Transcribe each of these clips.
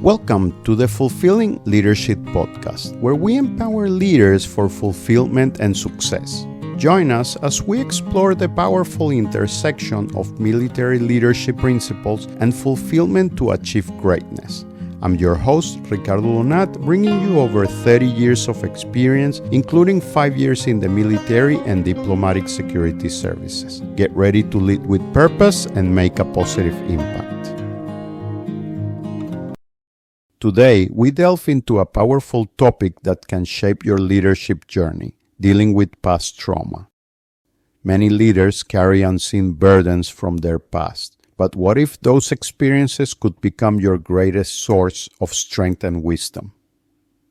Welcome to the Fulfilling Leadership Podcast, where we empower leaders for fulfillment and success. Join us as we explore the powerful intersection of military leadership principles and fulfillment to achieve greatness. I'm your host, Ricardo Donat, bringing you over 30 years of experience, including 5 years in the military and diplomatic security services. Get ready to lead with purpose and make a positive impact. Today, we delve into a powerful topic that can shape your leadership journey, dealing with past trauma. Many leaders carry unseen burdens from their past, but what if those experiences could become your greatest source of strength and wisdom?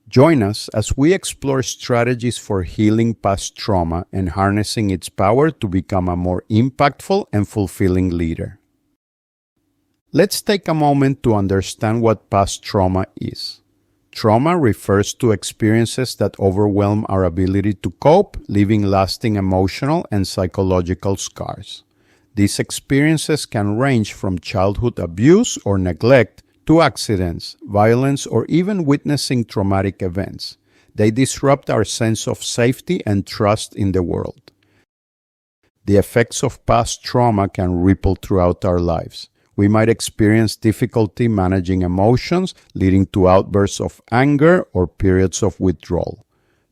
Join us as we explore strategies for healing past trauma and harnessing its power to become a more impactful and fulfilling leader. Let's take a moment to understand what past trauma is. Trauma refers to experiences that overwhelm our ability to cope, leaving lasting emotional and psychological scars. These experiences can range from childhood abuse or neglect to accidents, violence, or even witnessing traumatic events. They disrupt our sense of safety and trust in the world. The effects of past trauma can ripple throughout our lives. We might experience difficulty managing emotions, leading to outbursts of anger or periods of withdrawal.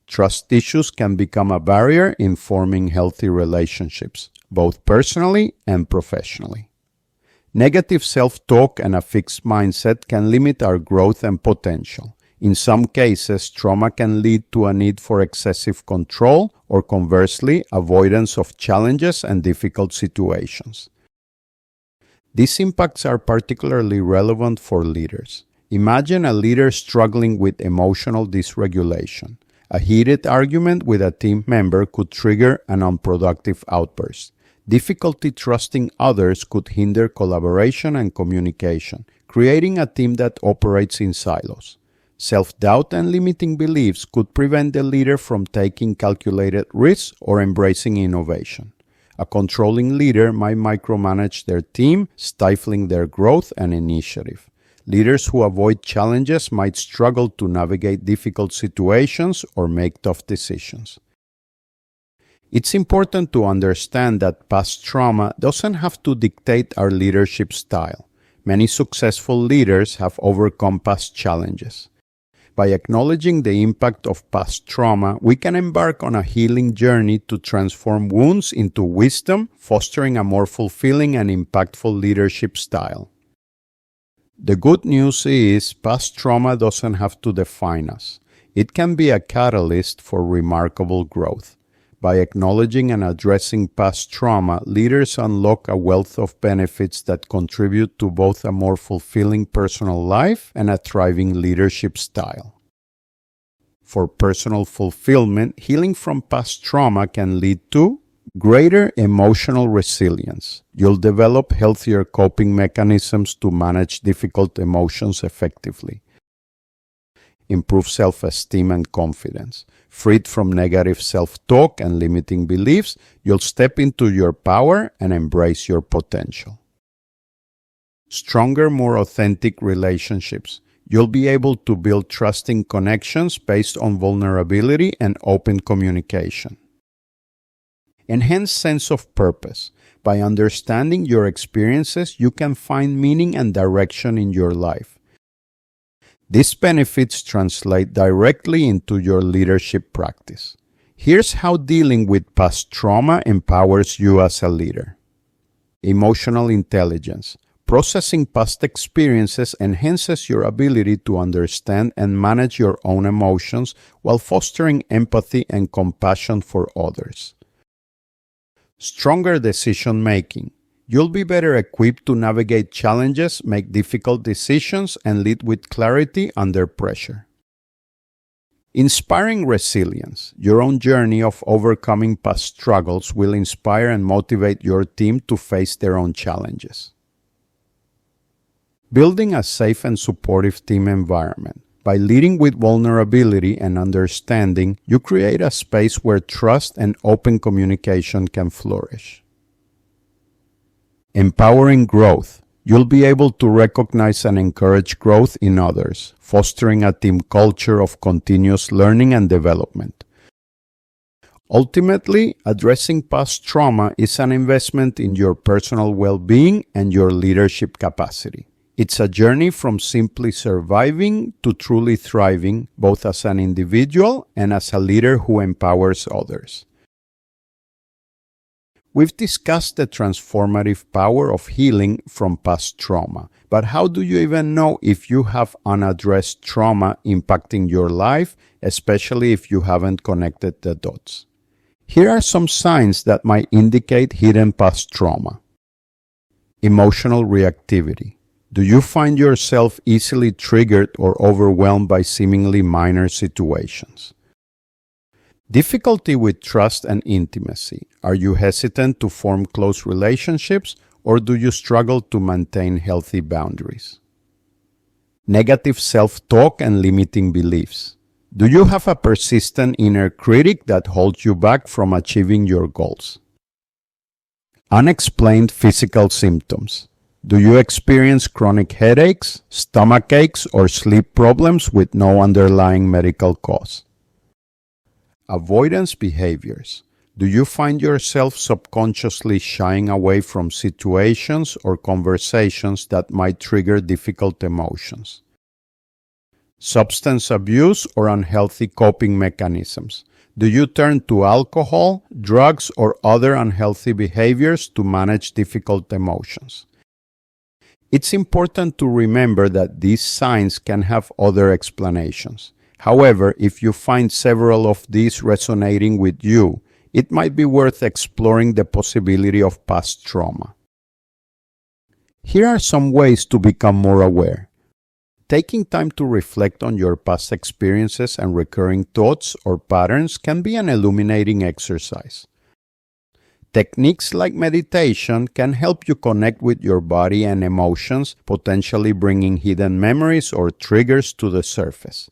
Trust issues can become a barrier in forming healthy relationships, both personally and professionally. Negative self-talk and a fixed mindset can limit our growth and potential. In some cases, trauma can lead to a need for excessive control or, conversely, avoidance of challenges and difficult situations. These impacts are particularly relevant for leaders. Imagine a leader struggling with emotional dysregulation. A heated argument with a team member could trigger an unproductive outburst. Difficulty trusting others could hinder collaboration and communication, creating a team that operates in silos. Self-doubt and limiting beliefs could prevent the leader from taking calculated risks or embracing innovation. A controlling leader might micromanage their team, stifling their growth and initiative. Leaders who avoid challenges might struggle to navigate difficult situations or make tough decisions. It's important to understand that past trauma doesn't have to dictate our leadership style. Many successful leaders have overcome past challenges. By acknowledging the impact of past trauma, we can embark on a healing journey to transform wounds into wisdom, fostering a more fulfilling and impactful leadership style. The good news is, past trauma doesn't have to define us. It can be a catalyst for remarkable growth. By acknowledging and addressing past trauma, leaders unlock a wealth of benefits that contribute to both a more fulfilling personal life and a thriving leadership style. For personal fulfillment, healing from past trauma can lead to greater emotional resilience. You'll develop healthier coping mechanisms to manage difficult emotions effectively. Improve self-esteem and confidence. Freed from negative self-talk and limiting beliefs, you'll step into your power and embrace your potential. Stronger, more authentic relationships. You'll be able to build trusting connections based on vulnerability and open communication. Enhanced sense of purpose. By understanding your experiences, you can find meaning and direction in your life. These benefits translate directly into your leadership practice. Here's how dealing with past trauma empowers you as a leader. Emotional intelligence. Processing past experiences enhances your ability to understand and manage your own emotions while fostering empathy and compassion for others. Stronger decision-making. You'll be better equipped to navigate challenges, make difficult decisions, and lead with clarity under pressure. Inspiring resilience. Your own journey of overcoming past struggles will inspire and motivate your team to face their own challenges. Building a safe and supportive team environment. By leading with vulnerability and understanding, you create a space where trust and open communication can flourish. Empowering growth. You'll be able to recognize and encourage growth in others, fostering a team culture of continuous learning and development. Ultimately, addressing past trauma is an investment in your personal well-being and your leadership capacity. It's a journey from simply surviving to truly thriving, both as an individual and as a leader who empowers others. We've discussed the transformative power of healing from past trauma, but how do you even know if you have unaddressed trauma impacting your life, especially if you haven't connected the dots? Here are some signs that might indicate hidden past trauma. Emotional reactivity. Do you find yourself easily triggered or overwhelmed by seemingly minor situations? Difficulty with trust and intimacy. Are you hesitant to form close relationships, or do you struggle to maintain healthy boundaries? Negative self-talk and limiting beliefs. Do you have a persistent inner critic that holds you back from achieving your goals? Unexplained physical symptoms. Do you experience chronic headaches, stomach aches, or sleep problems with no underlying medical cause? Avoidance behaviors. Do you find yourself subconsciously shying away from situations or conversations that might trigger difficult emotions? Substance abuse or unhealthy coping mechanisms. Do you turn to alcohol, drugs, or other unhealthy behaviors to manage difficult emotions? It's important to remember that these signs can have other explanations. However, if you find several of these resonating with you, it might be worth exploring the possibility of past trauma. Here are some ways to become more aware. Taking time to reflect on your past experiences and recurring thoughts or patterns can be an illuminating exercise. Techniques like meditation can help you connect with your body and emotions, potentially bringing hidden memories or triggers to the surface.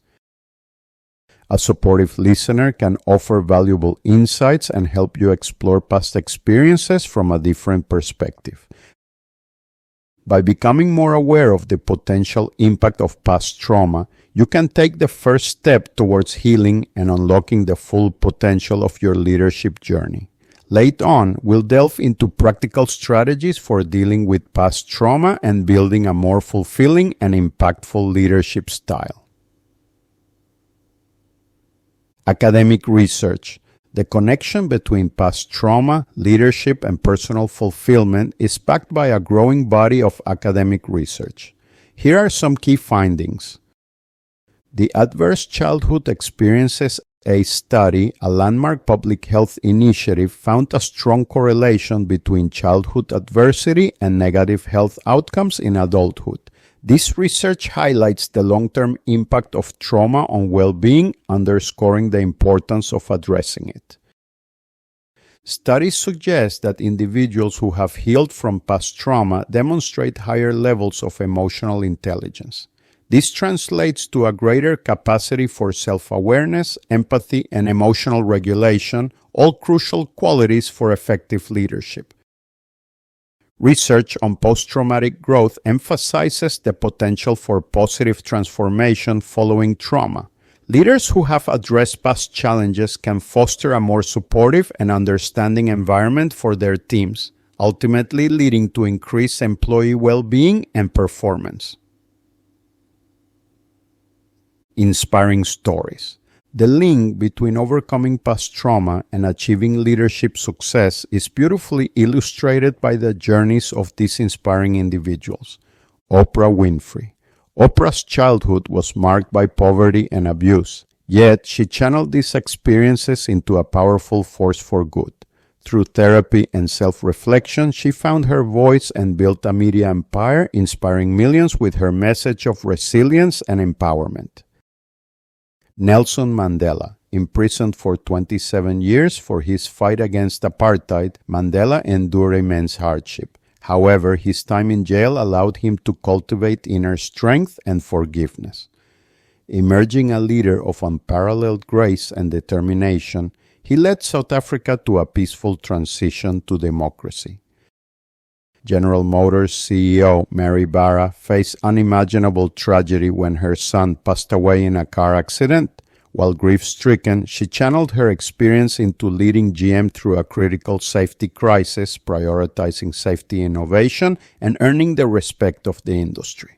A supportive listener can offer valuable insights and help you explore past experiences from a different perspective. By becoming more aware of the potential impact of past trauma, you can take the first step towards healing and unlocking the full potential of your leadership journey. Later on, we'll delve into practical strategies for dealing with past trauma and building a more fulfilling and impactful leadership style. Academic research. The connection between past trauma, leadership, and personal fulfillment is backed by a growing body of academic research. Here are some key findings. The Adverse Childhood Experiences A study, a landmark public health initiative, found a strong correlation between childhood adversity and negative health outcomes in adulthood. This research highlights the long-term impact of trauma on well-being, underscoring the importance of addressing it. Studies suggest that individuals who have healed from past trauma demonstrate higher levels of emotional intelligence. This translates to a greater capacity for self-awareness, empathy, and emotional regulation, all crucial qualities for effective leadership. Research on post-traumatic growth emphasizes the potential for positive transformation following trauma. Leaders who have addressed past challenges can foster a more supportive and understanding environment for their teams, ultimately leading to increased employee well-being and performance. Inspiring stories. The link between overcoming past trauma and achieving leadership success is beautifully illustrated by the journeys of these inspiring individuals. Oprah Winfrey. Oprah's childhood was marked by poverty and abuse, yet she channeled these experiences into a powerful force for good. Through therapy and self-reflection, she found her voice and built a media empire, inspiring millions with her message of resilience and empowerment. Nelson Mandela. Imprisoned for 27 years for his fight against apartheid, Mandela endured immense hardship. However, his time in jail allowed him to cultivate inner strength and forgiveness. Emerging a leader of unparalleled grace and determination, he led South Africa to a peaceful transition to democracy. General Motors CEO Mary Barra faced unimaginable tragedy when her son passed away in a car accident. While grief-stricken, she channeled her experience into leading GM through a critical safety crisis, prioritizing safety innovation, and earning the respect of the industry.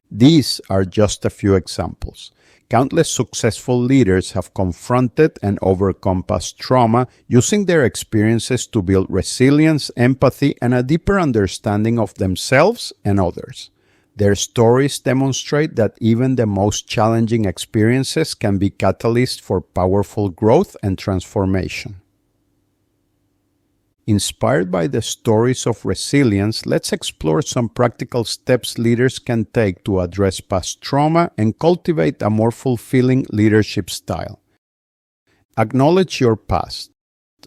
These are just a few examples. Countless successful leaders have confronted and overcome past trauma using their experiences to build resilience, empathy, and a deeper understanding of themselves and others. Their stories demonstrate that even the most challenging experiences can be catalysts for powerful growth and transformation. Inspired by the stories of resilience, let's explore some practical steps leaders can take to address past trauma and cultivate a more fulfilling leadership style. Acknowledge your past.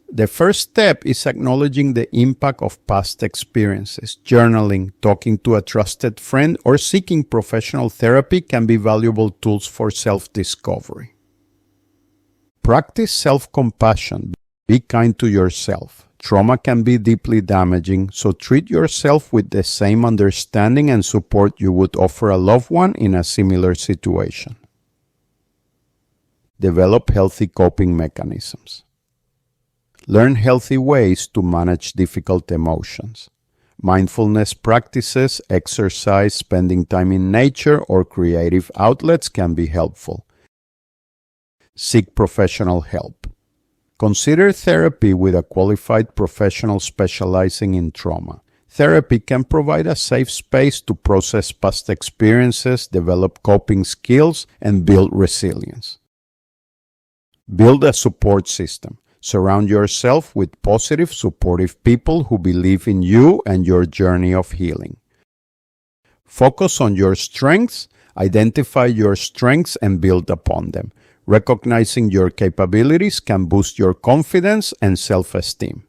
The first step is acknowledging the impact of past experiences. Journaling, talking to a trusted friend, or seeking professional therapy can be valuable tools for self-discovery. Practice self-compassion. Be kind to yourself. Trauma can be deeply damaging, so treat yourself with the same understanding and support you would offer a loved one in a similar situation. Develop healthy coping mechanisms. Learn healthy ways to manage difficult emotions. Mindfulness practices, exercise, spending time in nature, or creative outlets can be helpful. Seek professional help. Consider therapy with a qualified professional specializing in trauma. Therapy can provide a safe space to process past experiences, develop coping skills, and build resilience. Build a support system. Surround yourself with positive, supportive people who believe in you and your journey of healing. Focus on your strengths, identify your strengths, and build upon them. Recognizing your capabilities can boost your confidence and self-esteem.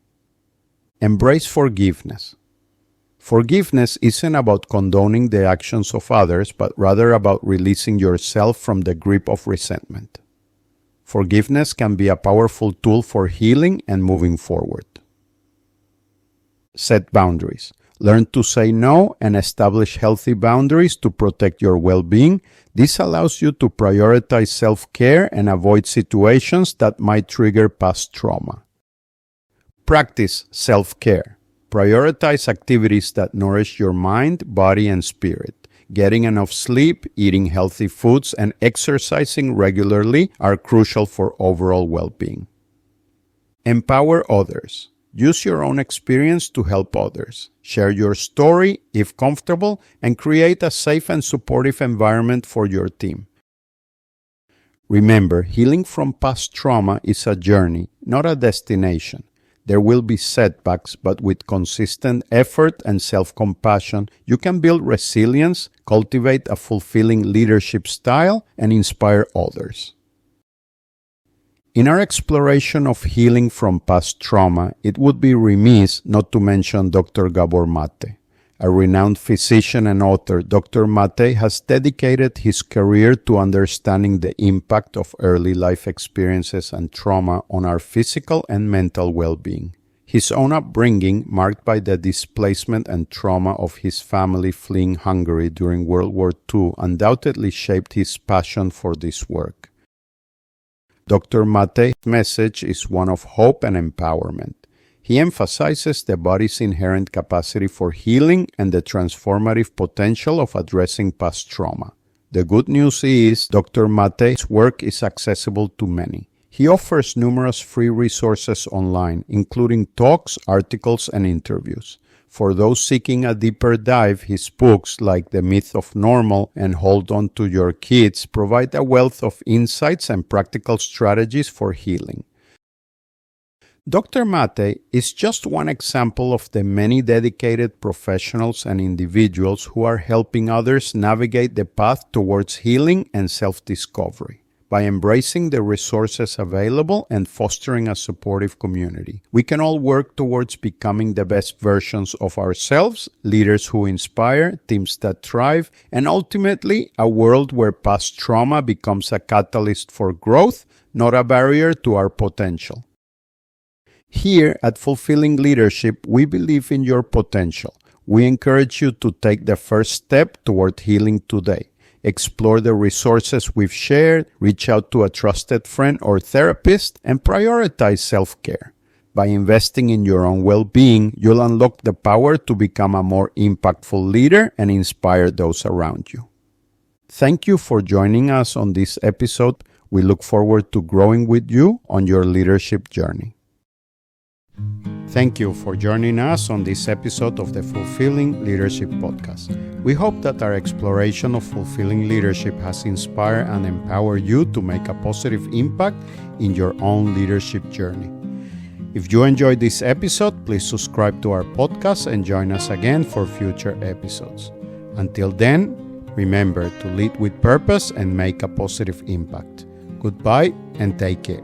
Embrace forgiveness. Forgiveness isn't about condoning the actions of others, but rather about releasing yourself from the grip of resentment. Forgiveness can be a powerful tool for healing and moving forward. Set boundaries. Learn to say no and establish healthy boundaries to protect your well-being. This allows you to prioritize self-care and avoid situations that might trigger past trauma. Practice self-care. Prioritize activities that nourish your mind, body, and spirit. Getting enough sleep, eating healthy foods, and exercising regularly are crucial for overall well-being. Empower others. Use your own experience to help others. Share your story, if comfortable, and create a safe and supportive environment for your team. Remember, healing from past trauma is a journey, not a destination. There will be setbacks, but with consistent effort and self-compassion, you can build resilience, cultivate a fulfilling leadership style, and inspire others. In our exploration of healing from past trauma, it would be remiss not to mention Dr. Gabor Mate. A renowned physician and author, Dr. Mate has dedicated his career to understanding the impact of early life experiences and trauma on our physical and mental well-being. His own upbringing, marked by the displacement and trauma of his family fleeing Hungary during World War II, undoubtedly shaped his passion for this work. Dr. Mate's message is one of hope and empowerment. He emphasizes the body's inherent capacity for healing and the transformative potential of addressing past trauma. The good news is Dr. Mate's work is accessible to many. He offers numerous free resources online, including talks, articles, and interviews. For those seeking a deeper dive, his books like The Myth of Normal and Hold On to Your Kids provide a wealth of insights and practical strategies for healing. Dr. Mate is just one example of the many dedicated professionals and individuals who are helping others navigate the path towards healing and self-discovery. By embracing the resources available and fostering a supportive community, we can all work towards becoming the best versions of ourselves, leaders who inspire, teams that thrive, and ultimately a world where past trauma becomes a catalyst for growth, not a barrier to our potential. Here at Fulfilling Leadership, we believe in your potential. We encourage you to take the first step toward healing today. Explore the resources we've shared, reach out to a trusted friend or therapist, and prioritize self-care. By investing in your own well-being, you'll unlock the power to become a more impactful leader and inspire those around you. Thank you for joining us on this episode. We look forward to growing with you on your leadership journey. Thank you for joining us on this episode of the Fulfilling Leadership Podcast. We hope that our exploration of fulfilling leadership has inspired and empowered you to make a positive impact in your own leadership journey. If you enjoyed this episode, please subscribe to our podcast and join us again for future episodes. Until then, remember to lead with purpose and make a positive impact. Goodbye and take care.